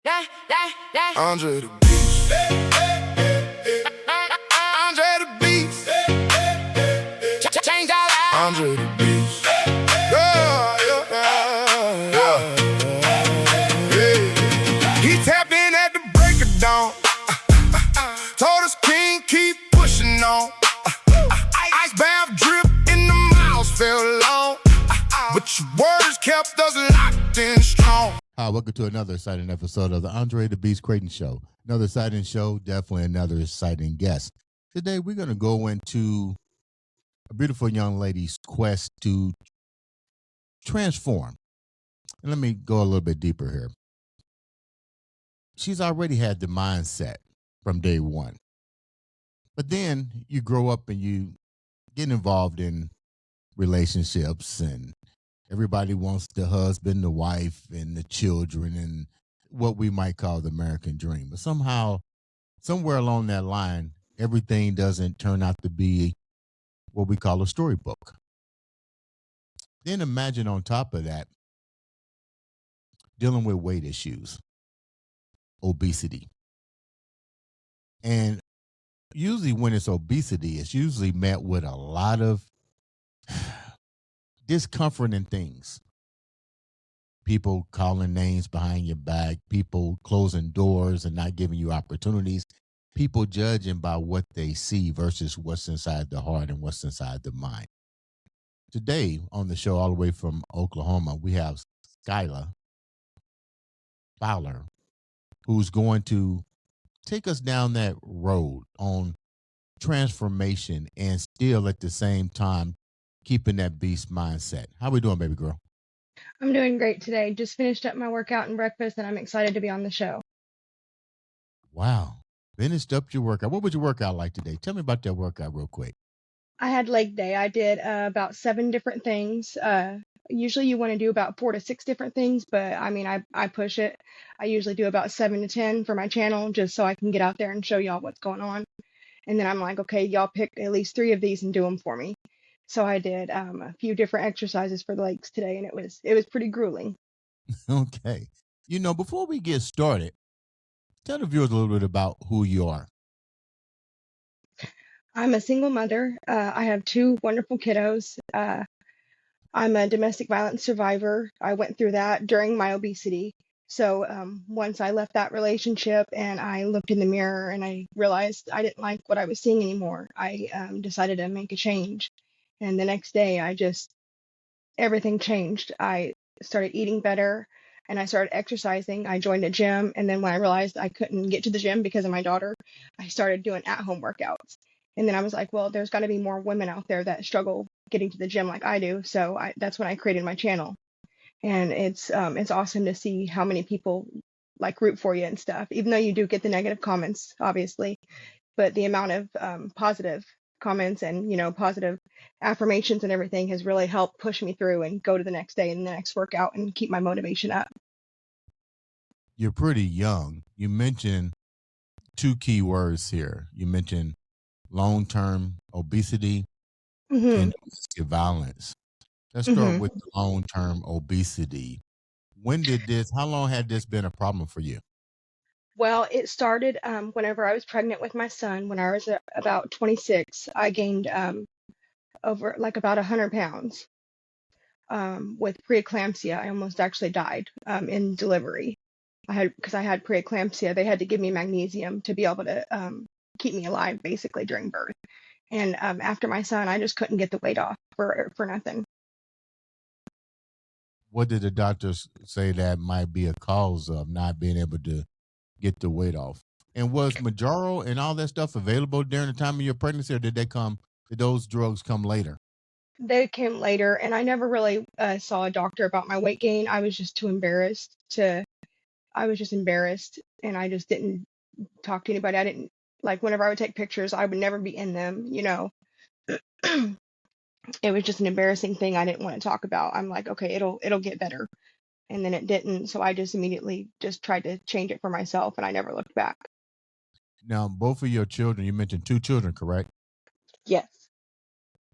Andre the Beast. Andre the Beast. Change our lives. Andre the Beast. Yeah, yeah, yeah, yeah. He tapped in at the break of dawn. Told us King keep pushing on. Ice bath drip in the miles fell long. But your words kept us locked in strong. Hi, welcome to another exciting episode of the Andre the Beast Creighton Show. Another exciting show, definitely another exciting guest. Today, we're going to go into a beautiful young lady's quest to transform. And let me go a little bit deeper here. She's already had the mindset from day one. But then you grow up and you get involved in relationships, and everybody wants the husband, the wife, and the children, and what we might call the American dream. But somehow, somewhere along that line, everything doesn't turn out to be what we call a storybook. Then imagine on top of that, dealing with weight issues, obesity. And usually when it's obesity, it's usually met with a lot of discomforting things. People calling names behind your back, people closing doors and not giving you opportunities, people judging by what they see versus what's inside the heart and what's inside the mind. Today on the show, all the way from Oklahoma, we have Skyla Fowler, who's going to take us down that road on transformation and still at the same time keeping that beast mindset. How we doing, baby girl? I'm doing great today. Just finished up my workout and breakfast, and I'm excited to be on the show. Wow. Finished up your workout. What was your workout like today? Tell me about that workout real quick. I had leg day. I did about 7 different things. Usually you want to do about 4 to 6 different things, but I mean, I push it. I usually do about 7 to 10 for my channel just so I can get out there and show y'all what's going on. And then I'm like, okay, y'all pick at least 3 of these and do them for me. So I did a few different exercises for the legs today, and it was pretty grueling. Okay. You know, before we get started, tell the viewers a little bit about who you are. I'm a single mother. I have 2 wonderful kiddos. I'm a domestic violence survivor. I went through that during my obesity. So once I left that relationship and I looked in the mirror and I realized I didn't like what I was seeing anymore, I decided to make a change. And the next day, everything changed. I started eating better and I started exercising. I joined a gym. And then when I realized I couldn't get to the gym because of my daughter, I started doing at-home workouts. And then I was like, well, there's got to be more women out there that struggle getting to the gym like I do. So that's when I created my channel. And it's awesome to see how many people like root for you and stuff, even though you do get the negative comments, obviously. But the amount of positive comments and, positive affirmations and everything has really helped push me through and go to the next day and the next workout and keep my motivation up. You're pretty young. You mentioned 2 key words here. You mentioned long-term obesity and domestic violence. Let's start with the long-term obesity. How long had this been a problem for you? Well, it started whenever I was pregnant with my son. When I was about 26, I gained over like about 100 pounds with preeclampsia. I almost actually died in delivery. Because I had preeclampsia, they had to give me magnesium to be able to keep me alive basically during birth. And after my son, I just couldn't get the weight off for nothing. What did the doctors say that might be a cause of not being able to get the weight off? And was Majoro and all that stuff available during the time of your pregnancy, or did those drugs come later? They came later, and I never really saw a doctor about my weight gain. I was just too embarrassed I was just embarrassed, and I just didn't talk to anybody. I didn't, like, whenever I would take pictures, I would never be in them, It was just an embarrassing thing I didn't want to talk about. I'm like, okay, it'll get better. And then it didn't. So I just immediately just tried to change it for myself, and I never looked back. Now, both of your children, you mentioned 2 children, correct? Yes.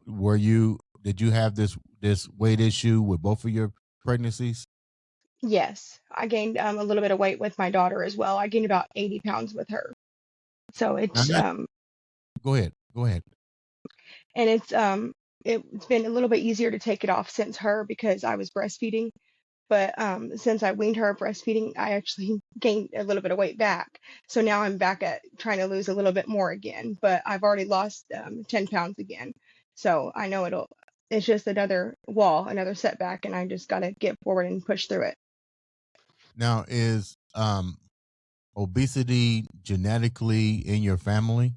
Did you have this weight issue with both of your pregnancies? Yes, I gained a little bit of weight with my daughter as well. I gained about 80 pounds with her. So Now, it's that, go ahead. Go ahead. and it's been a little bit easier to take it off since her because I was breastfeeding. But since I weaned her breastfeeding, I actually gained a little bit of weight back. So now I'm back at trying to lose a little bit more again. But I've already lost 10 pounds again. So I know it's just another wall, another setback, and I just got to get forward and push through it. Now, is obesity genetically in your family?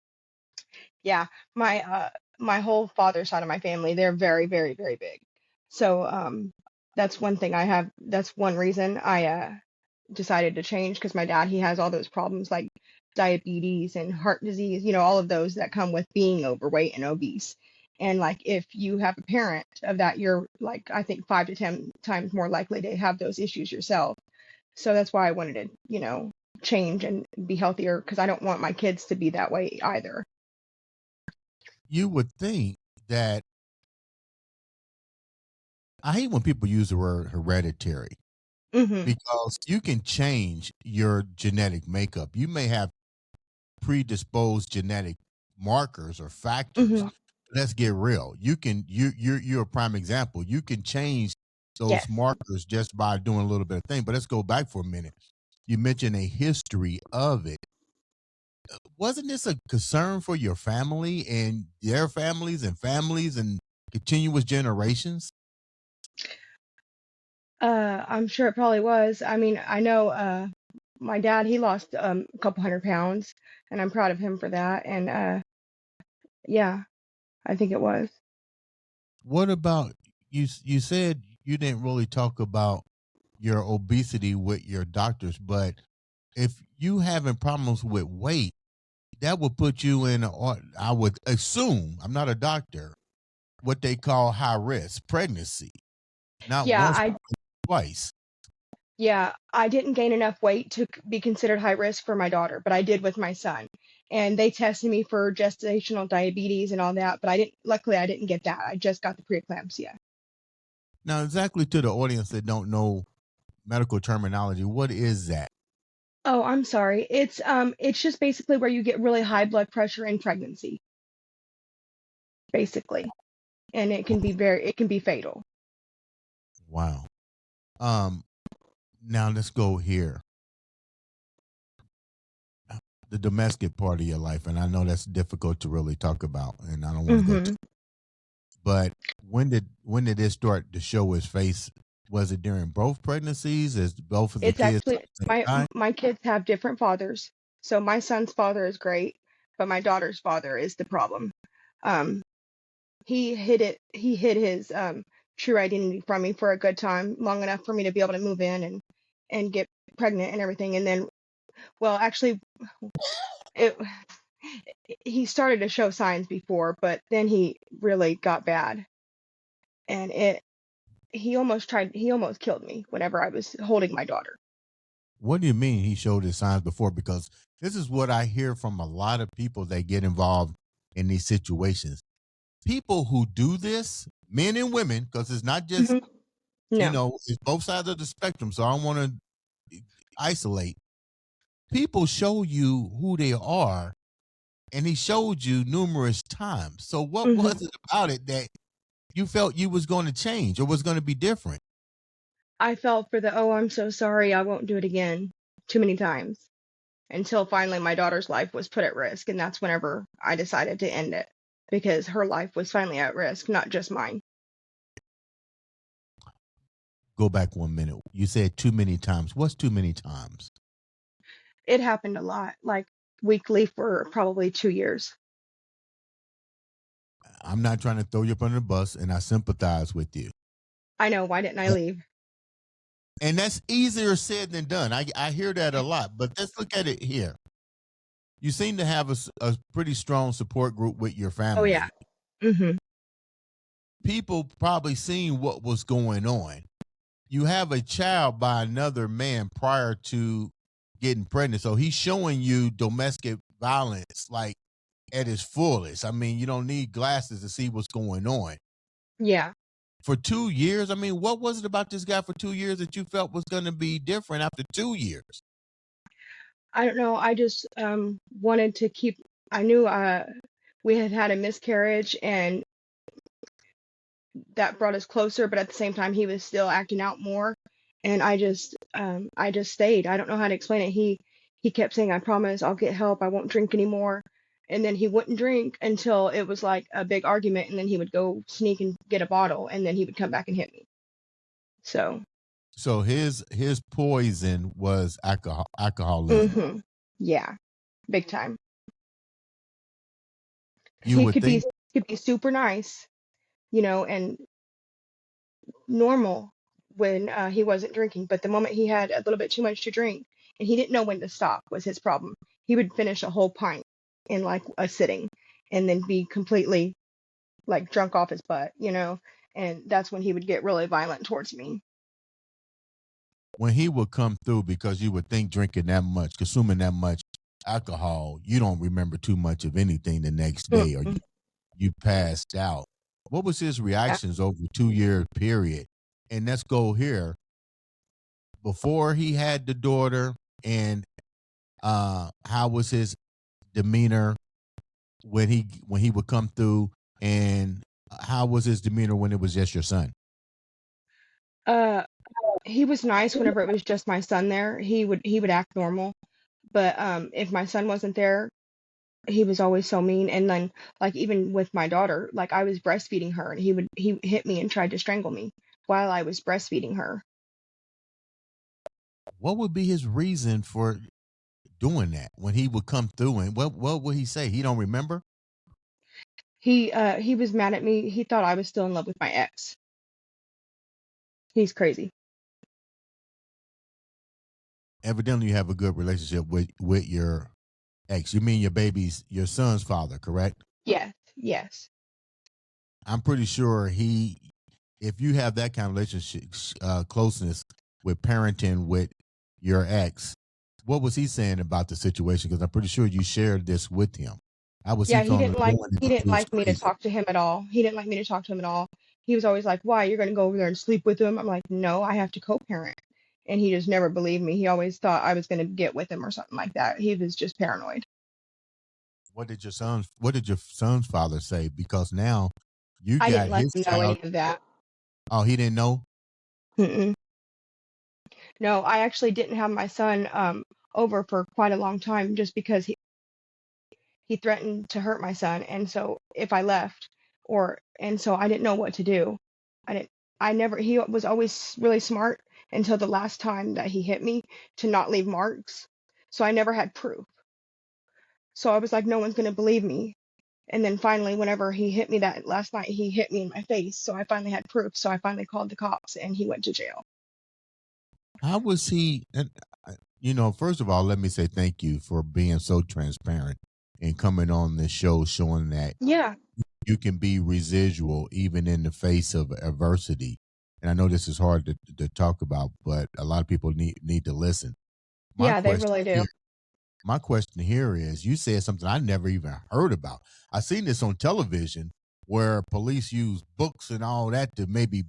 Yeah, my whole father's side of my family, they're very, very, very big. So that's one thing I have. That's one reason I decided to change because my dad, he has all those problems like diabetes and heart disease, all of those that come with being overweight and obese. And like if you have a parent of that, you're like I think 5 to 10 times more likely to have those issues yourself. So that's why I wanted to, change and be healthier because I don't want my kids to be that way either. You would think that I hate when people use the word hereditary Mhm. because you can change your genetic makeup. You may have predisposed genetic markers or factors. Mhm. Let's get real. You're a prime example. You can change those Yes. markers just by doing a little bit of thing. But let's go back for a minute. You mentioned a history of it. Wasn't this a concern for your family and their families and continuous generations? I'm sure it probably was. I mean, I know my dad, he lost a couple 100 pounds, and I'm proud of him for that. And yeah, I think it was. What about you? You said you didn't really talk about your obesity with your doctors, but if you having problems with weight, that would put you in. I would assume I'm not a doctor. What they call high risk pregnancy, not Yeah, once, I twice. yeah, I didn't gain enough weight to be considered high risk for my daughter, but I did with my son. And they tested me for gestational diabetes and all that, but luckily I didn't get that. I just got the preeclampsia. Now, exactly to the audience that don't know medical terminology, what is that? Oh, I'm sorry. It's just basically where you get really high blood pressure in pregnancy, basically. And it can be fatal. Wow. Um. Now let's go here. The domestic part of your life, and I know that's difficult to really talk about, and I don't want to go. Mhm. But when did it start to show its face? Was it during both pregnancies? Is both of the It's kids actually at the same time? my kids have different fathers. So my son's father is great, but my daughter's father is the problem. Um, he hid his true identity from me for a good time, long enough for me to be able to move in and get pregnant and everything. And then, well, actually, it he started to show signs before, but then he really got bad, and it he almost killed me whenever I was holding my daughter. What do you mean he showed his signs before? Because this is what I hear from a lot of people that get involved in these situations. People who do this, men and women, because it's not just, Mhm. No. it's both sides of the spectrum. So I don't want to isolate. People show you who they are, and he showed you numerous times. So what Mhm. was it about it that you felt you was going to change or was going to be different? I fell for the, "Oh, I'm so sorry, I won't do it again," too many times until finally my daughter's life was put at risk, and that's whenever I decided to end it because her life was finally at risk, not just mine. Go back 1 minute. You said too many times. What's too many times? It happened a lot, like weekly for probably 2 years. I'm not trying to throw you up under the bus, and I sympathize with you. I know, why didn't I leave? And that's easier said than done. I hear that a lot, but let's look at it here. You seem to have a pretty strong support group with your Oh, yeah. family. Mhm. People probably seen what was going on. You have a child by another man prior to getting pregnant. So he's showing you domestic violence like at its fullest. I mean, you don't need glasses to see what's going on. Yeah. for 2 years? I mean, what was it about this guy for 2 years that you felt was going to be different after 2 years? I don't know. I just wanted to keep. I knew we had had a miscarriage, and that brought us closer. But at the same time, he was still acting out more, and I just stayed. I don't know how to explain it. He kept saying, "I promise, I'll get help. I won't drink anymore." And then he wouldn't drink until it was like a big argument, and then he would go sneak and get a bottle, and then he would come back and hit me. So, So his poison was alcoholism. yeah, big time. You He would think. could be super nice, and normal when he wasn't drinking. But the moment he had a little bit too much to drink and he didn't know when to stop was his problem. He would finish a whole pint in like a sitting and then be completely like drunk off his butt. And that's when he would get really violent towards me. When he would come through, because you would think drinking that much, consuming that much alcohol, you don't remember too much of anything the next day, or Mm-mm. you passed out. What was his Yeah. reactions over a 2 year period? And let's go here before he had the daughter, and how was his demeanor when he would come through, and how was his demeanor when it was just your son? Uh, he was nice whenever it was just my son there. He would act normal, but if my son wasn't there, he was always so mean. And then like even with my daughter, like I was breastfeeding her and he hit me and tried to strangle me while I was breastfeeding her. What would be his reason for doing that when he would come through, and what would he say? He don't remember? He was mad at me. He thought I was still in love with my ex. He's crazy. Evidently you have a good relationship with your ex. You mean your son's father, correct? Yes, yes. I'm pretty sure if you have that kind of relationship, closeness with parenting with your ex, what was he saying about the situation? Because I'm pretty sure you shared this with him. How was he Yeah, going he didn't into his like me to crazy? talk to him at all. He didn't like me to talk to him at all. He was always like, "Why? You're gonna go over there and sleep with him?" I'm like, "No, I have to co-parent." And he just never believed me. He always thought I was gonna get with him or something like that. He was just paranoid. What did your son's father say? Because now you I got didn't let his him know child. any of that. Oh, he didn't know? Mm-mm. No, I actually didn't have my son over for quite a long time just because he threatened to hurt my son, and so if I left, and so I didn't know what to do. I didn't I never He was always really smart until the last time that he hit me to not leave marks. So I never had proof. So I was like, no one's gonna believe me. And then finally, whenever he hit me that last night, he hit me in my face. So I finally had proof. So I finally called the cops and he went to jail. How was he? And first of all, let me say thank you for being so transparent and coming on this show, showing that Yeah. you can be residual even in the face of adversity. And I know this is hard to talk about, but a lot of people need to listen. My Yeah, they question really do. here, my question here is: you said something I never even heard about. I seen this on television where police use books and all that to maybe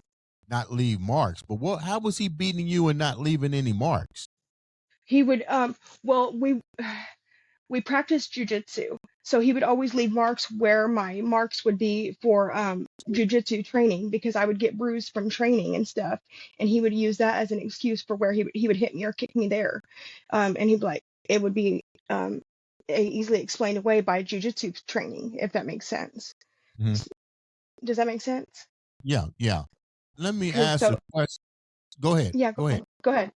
not leave marks. But how was he beating you and not leaving any marks? He would well, we practiced jujitsu. So he would always leave marks where my marks would be for jujitsu training because I would get bruised from training and stuff. And he would use that as an excuse for where he would hit me or kick me there. And he'd be like, it would be easily explained away by jujitsu training, if that makes sense. Mhm. S- Does that make sense? Yeah, yeah. Let me Because ask a question. Go ahead. yeah, Go ahead. go ahead.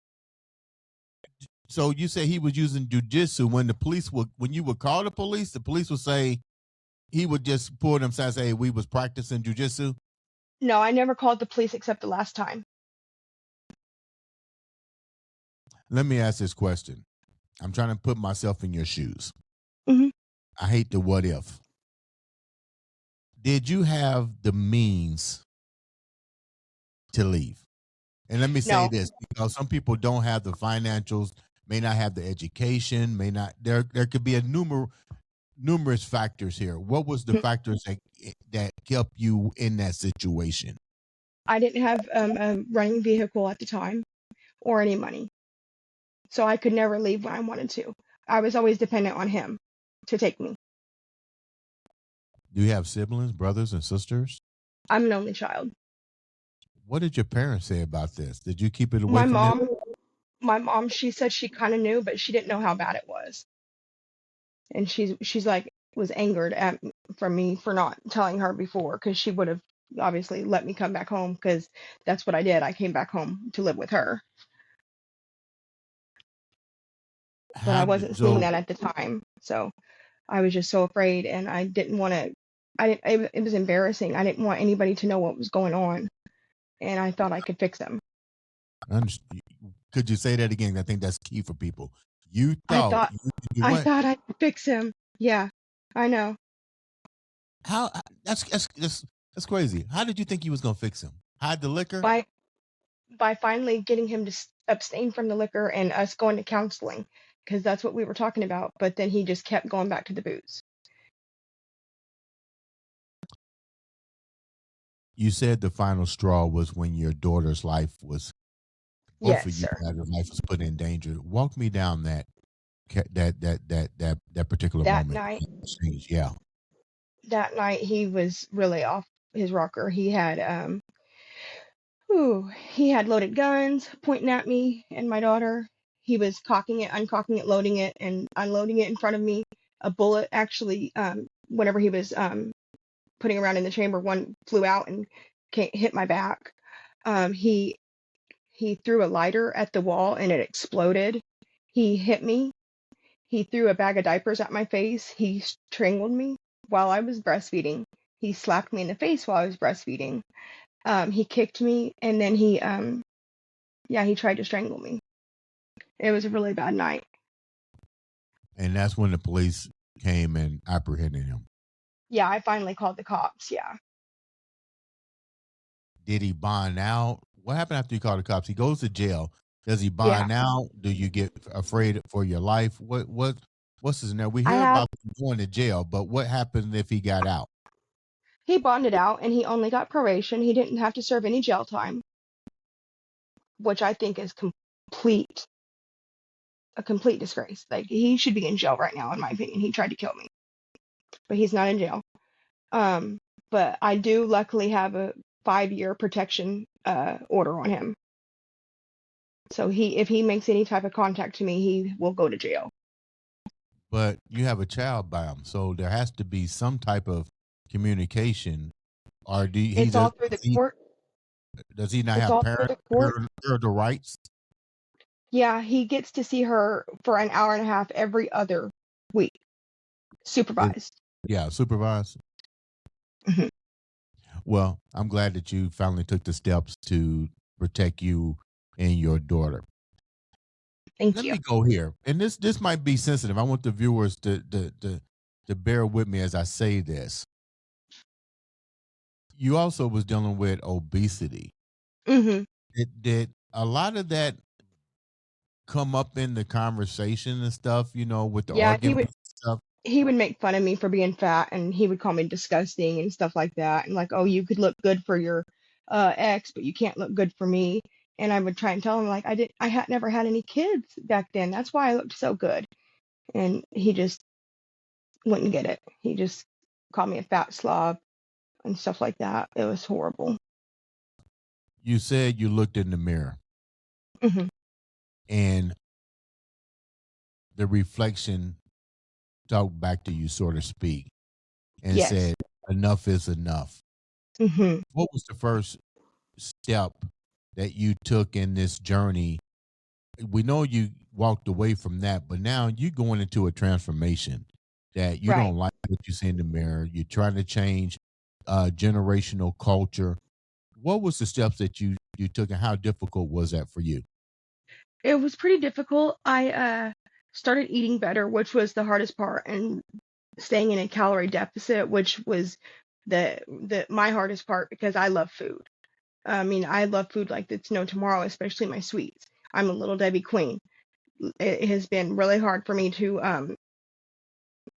So you say he was using jujitsu when when you would call the police would say he would just pull them aside and say, "Hey, we was practicing jujitsu." No, I never called the police except the last time. Let me ask this question. I'm trying to put myself in your shoes. Hmm. I hate the what if. Did you have the means to leave? And let me say No. this, because some people don't have the financials, may not have the education, may not. There could be a numerous factors here. What was the factors that kept you in that situation? I didn't have a running vehicle at the time or any money, so I could never leave when I wanted to. I was always dependent on him to take me. Do you have siblings, brothers, and sisters? I'm an only child. What did your parents say about this? Did you keep it away My from them? mom, my mom, she said she kind of knew, but she didn't know how bad it was, and she's like was angered at from me for not telling her before, because she would have obviously let me come back home, because that's what I did. I came back home to live with her, but I wasn't seeing So that at the time, so I was just so afraid, and I didn't want to. I didn't. It was embarrassing. I didn't want anybody to know what was going on, and I thought I could fix them. could you say that again? I think that's key for people. You I thought thought you I what? thought I could fix him. Yeah, I know. How that's crazy. How did you think you was gonna fix him? Hide the liquor? By by finally getting him to abstain from the liquor and us going to counseling, because that's what we were talking about. But then he just kept going back to the booze. You said the final straw was when your daughter's life was both Yes, of you sir. guys' life was put in danger. Walk me down that particular That moment. night, Yeah. he was really off his rocker. He had loaded guns pointing at me and my daughter. He was cocking it, uncocking it, loading it, and unloading it in front of me. A bullet actually, whenever he was putting around in the chamber, one flew out and hit my back. He threw a lighter at the wall and it exploded. He hit me. He threw a bag of diapers at my face. He strangled me while I was breastfeeding. He slapped me in the face while I was breastfeeding. He kicked me, and then he tried to strangle me. It was a really bad night. And that's when the police came and apprehended him. Yeah, I finally called the cops. Yeah. Did he bond out? What happened after you called the cops? He goes to jail. Does he Yeah. bond out? Do you get afraid for your life? What's his name? We I hear have about him going to jail, but what happened if he got out? He bonded out and he only got probation. He didn't have to serve any jail time, which I think is a complete disgrace. Like, he should be in jail right now, in my opinion. He tried to kill me, but he's not in jail. Um, but I do luckily have a 5-year protection order on him. So if he makes any type of contact to me, he will go to jail. But you have a child by him, so there has to be some type of communication. Or It's all through the court. does he not It's have all through the court. parental rights? Yeah, he gets to see her for an hour and a half every other week, Is, supervised. yeah, supervised. Mhm. Well, I'm glad that you finally took the steps to protect you and your daughter. Thank Let you. me go here, and this might be sensitive. I want the viewers to bear with me as I say this. You also was dealing with obesity. hmm Did a lot of that come up in the conversation and stuff? You know, with the Yeah, arguments and stuff. he would make fun of me for being fat, and he would call me disgusting and stuff like that, and like, oh, you could look good for your ex, but you can't look good for me. And I would try and tell him, like, I had never had any kids back then. That's why I looked so good. And he just wouldn't get it. He just called me a fat slob and stuff like that. It was horrible. You said you looked in the mirror hmm and the reflection talked back to you, so to speak, and Yes. said, "Enough is enough." hmm What was the first step that you took in this journey? We know you walked away from that, but now you're going into a transformation that you Right. don't like what you see in the mirror. You're trying to change generational culture. What was the steps that you took, and how difficult was that for you? It was pretty difficult. I started eating better, which was the hardest part, and staying in a calorie deficit, which was the my hardest part, because I love food. I mean, I love food like it's no tomorrow, especially my sweets. I'm a little Debbie Queen. It has been really hard for me to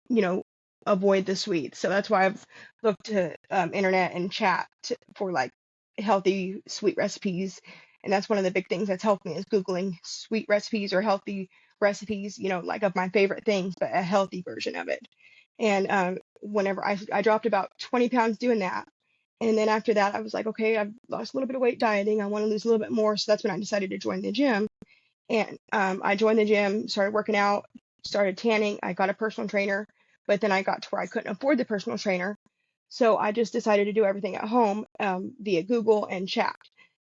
you know, avoid the sweets. So that's why I've looked to internet and chat for like healthy sweet recipes. And that's one of the big things that's helped me is Googling sweet recipes or healthy recipes, like of my favorite things, but a healthy version of it. And whenever I dropped about 20 pounds doing that. And then after that, I was like, okay, I've lost a little bit of weight dieting. I want to lose a little bit more. So that's when I decided to join the gym. And I joined the gym, started working out, started tanning. I got a personal trainer, but then I got to where I couldn't afford the personal trainer. So I just decided to do everything at home via Google and chat.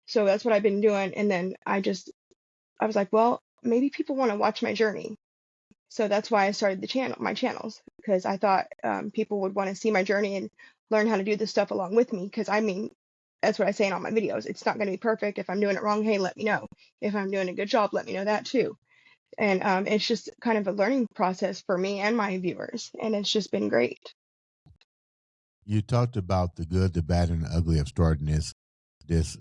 So that's what I've been doing. And then I was like, well, maybe people want to watch my journey. So that's why I started my channels, because I thought people would want to see my journey and learn how to do this stuff along with me. Because I mean, that's what I say in all my videos. It's not going to be perfect. If I'm doing it wrong, hey, let me know. If I'm doing a good job, let me know that too. And it's just kind of a learning process for me and my viewers, and it's just been great. You talked about the good, the bad, and the ugly of starting this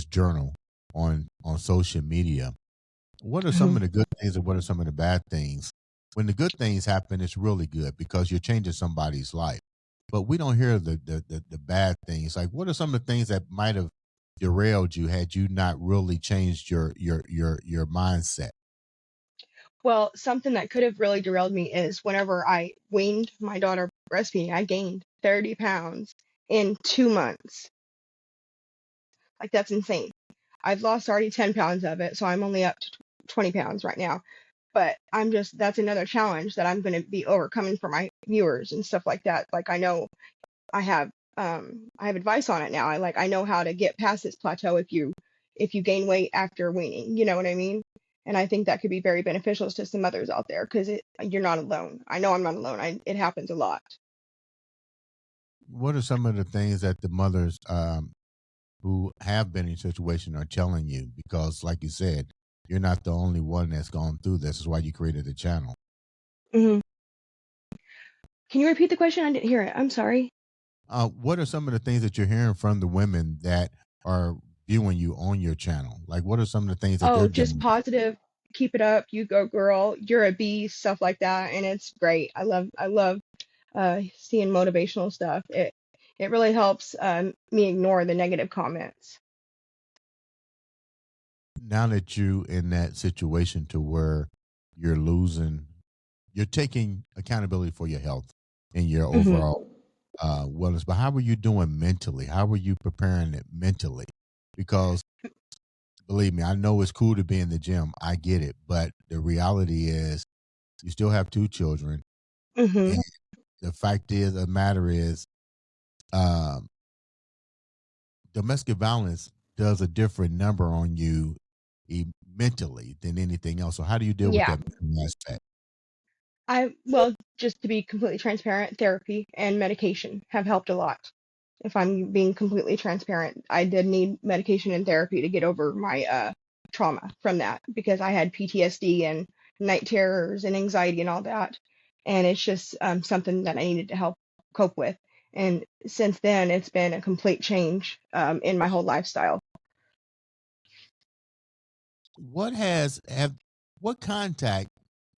journal on social media. What are some of the good things and what are some of the bad things? When the good things happen, it's really good because you're changing somebody's life. But we don't hear the bad things. Like, what are some of the things that might have derailed you had you not really changed your mindset? Well, something that could have really derailed me is whenever I weaned my daughter breastfeeding, I gained 30 pounds in 2 months. Like, that's insane. I've lost already 10 pounds of it, so I'm only up to 20 pounds right now. But that's another challenge that I'm going to be overcoming for my viewers and stuff like that. Like, I know I have advice on it now. I know how to get past this plateau if you gain weight after weaning, you know what I mean? And I think that could be very beneficial to some mothers out there because you're not alone. I know I'm not alone. It happens a lot. What are some of the things that the mothers who have been in a situation are telling you? Because, like you said, you're not the only one that's gone through this. Is why you created the channel. Hmm. Can you repeat the question? I didn't hear it. I'm sorry. What are some of the things that you're hearing from the women that are viewing you on your channel? Like, what are some of the things that Oh, they're just doing? positive. Keep it up. You go, girl. You're a beast. Stuff like that, and it's great. I love seeing motivational stuff. It really helps me ignore the negative comments. Now that you in that situation to where you're losing, you're taking accountability for your health and your Hmm. overall wellness. But how are you doing mentally? How are you preparing it mentally? Because believe me, I know it's cool to be in the gym. I get it, but the reality is you still have two children, Hmm. and the fact is, the matter is, um, domestic violence does a different number on you mentally than anything else. So how do you deal with Yeah. that mental aspect? Well, just to be completely transparent, therapy and medication have helped a lot. If I'm being completely transparent, I did need medication and therapy to get over my trauma from that because I had PTSD and night terrors and anxiety and all that. And it's just something that I needed to help cope with. And since then, it's been a complete change in my whole lifestyle. What has have what contact?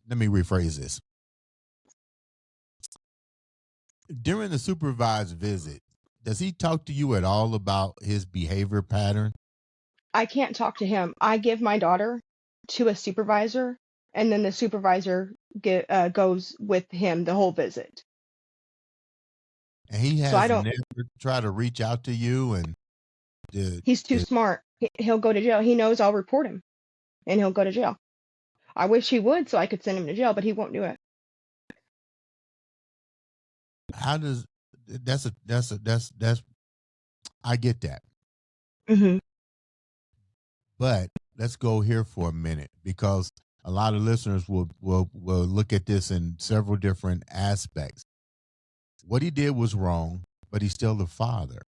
Let me rephrase this. During the supervised visit, does he talk to you at all about his behavior pattern? I can't talk to him. I give my daughter to a supervisor, and then the supervisor goes with him the whole visit. And he So I has don't. never tried to reach out to you and did, He's too did smart. He'll go to jail. He knows I'll report him, and he'll go to jail. I wish he would, so I could send him to jail, but he won't do it. how does that's I get that. Hmm. But let's go here for a minute because a lot of listeners will look at this in several different aspects. What he did was wrong, but he's still the father.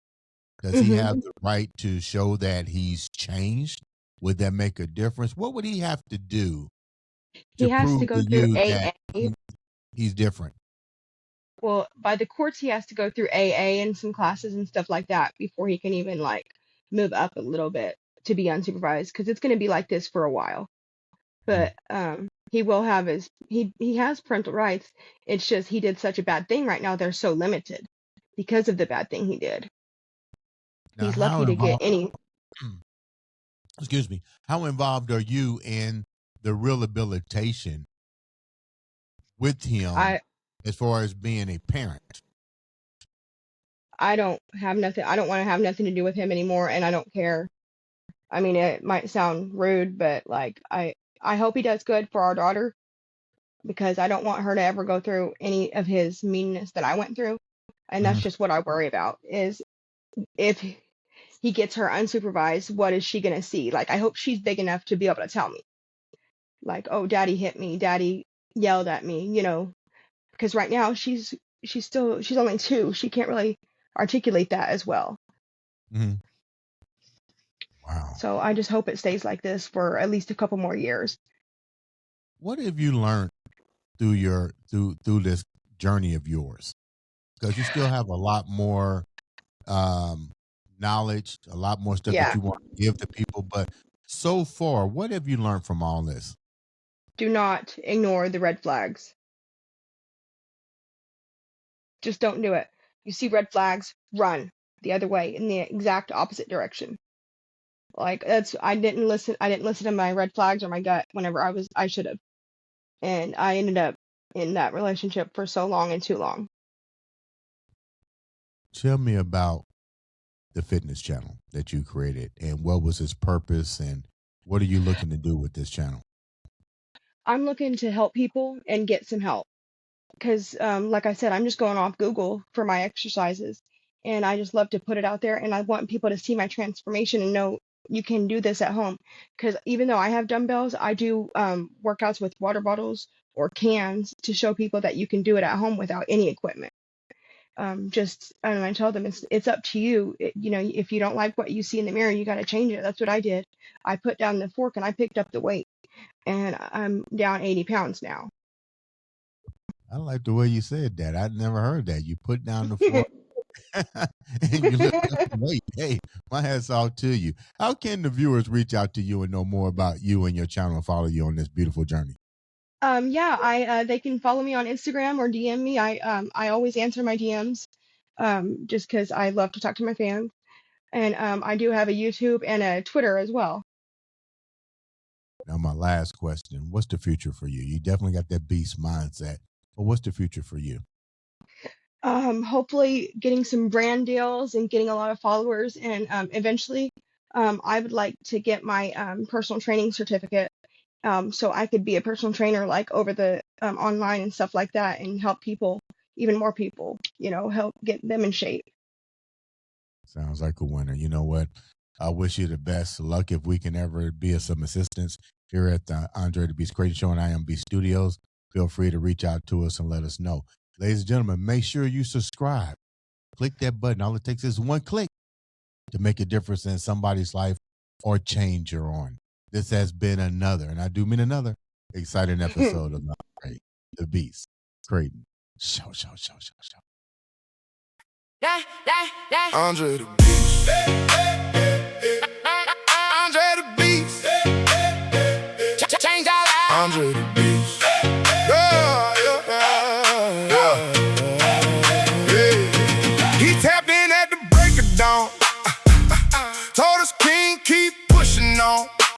Does he Hmm. have the right to show that he's changed? Would that make a difference? What would he have to do He to has to prove go to through you that AA. he's different? Well, by the courts, he has to go through AA and some classes and stuff like that before he can even like move up a little bit to be unsupervised, because it's going to be like this for a while. Mm. But he will have he has parental rights. It's just he did such a bad thing right now. They're so limited because of the bad thing he did. Now, He's how lucky to get involved? any. Excuse me. How involved are you in the rehabilitation with him, I as far as being a parent? I don't have nothing. I don't want to have nothing to do with him anymore, and I don't care. I mean, it might sound rude, but like I hope he does good for our daughter because I don't want her to ever go through any of his meanness that I went through. And that's Mhm. just what I worry about is if he gets her unsupervised, what is she gonna see? Like I hope she's big enough to be able to tell me. Like, oh, daddy hit me, daddy yelled at me, because right now she's only 2. She can't really articulate that as well. Mhm. Wow. So I just hope it stays like this for at least a couple more years. What have you learned through this journey of yours? Because you still have a lot more um, knowledge, a lot more stuff that Yeah. you want to give to people. But so far, what have you learned from all this? Do not ignore the red flags. Just don't do it. You see red flags, run the other way in the exact opposite direction. Like that's I didn't listen to my red flags or my gut whenever I should have. And I ended up in that relationship for so long and too long. Tell me about the fitness channel that you created, and what was its purpose, and what are you looking to do with this channel? I'm looking to help people and get some help because, like I said, I'm just going off Google for my exercises, and I just love to put it out there, and I want people to see my transformation and know you can do this at home. Because even though I have dumbbells, I do workouts with water bottles or cans to show people that you can do it at home without any equipment. Just and I tell them it's up to you. If you don't like what you see in the mirror, you got to change it. That's what I did. I put down the fork and I picked up the weight, and I'm down 80 pounds now. I like the way you said that. I'd never heard that. You put down the fork and you lift up the weight. Hey, my hat's off to you. How can the viewers reach out to you and know more about you and your channel and follow you on this beautiful journey? Yeah, I they can follow me on Instagram or DM me. I always answer my DMs, just because I love to talk to my fans. And I do have a YouTube and a Twitter as well. Now, my last question: what's the future for you? You definitely got that beast mindset, but what's the future for you? Hopefully getting some brand deals and getting a lot of followers, and eventually, I would like to get my personal training certificate, so I could be a personal trainer like over the online and stuff like that, and help people, even more people, help get them in shape. Sounds like a winner. You know what? I wish you the best of luck. If we can ever be of some assistance here at the Andre the Beast Creating Show and IMB Studios, feel free to reach out to us and let us know. Ladies and gentlemen, make sure you subscribe. Click that button. All it takes is one click to make a difference in somebody's life or change your own. This has been another, and I do mean another, exciting episode of Andre the Beast Creating Show. Andre the Beast. Andre the Beast. Change our lives. Andre the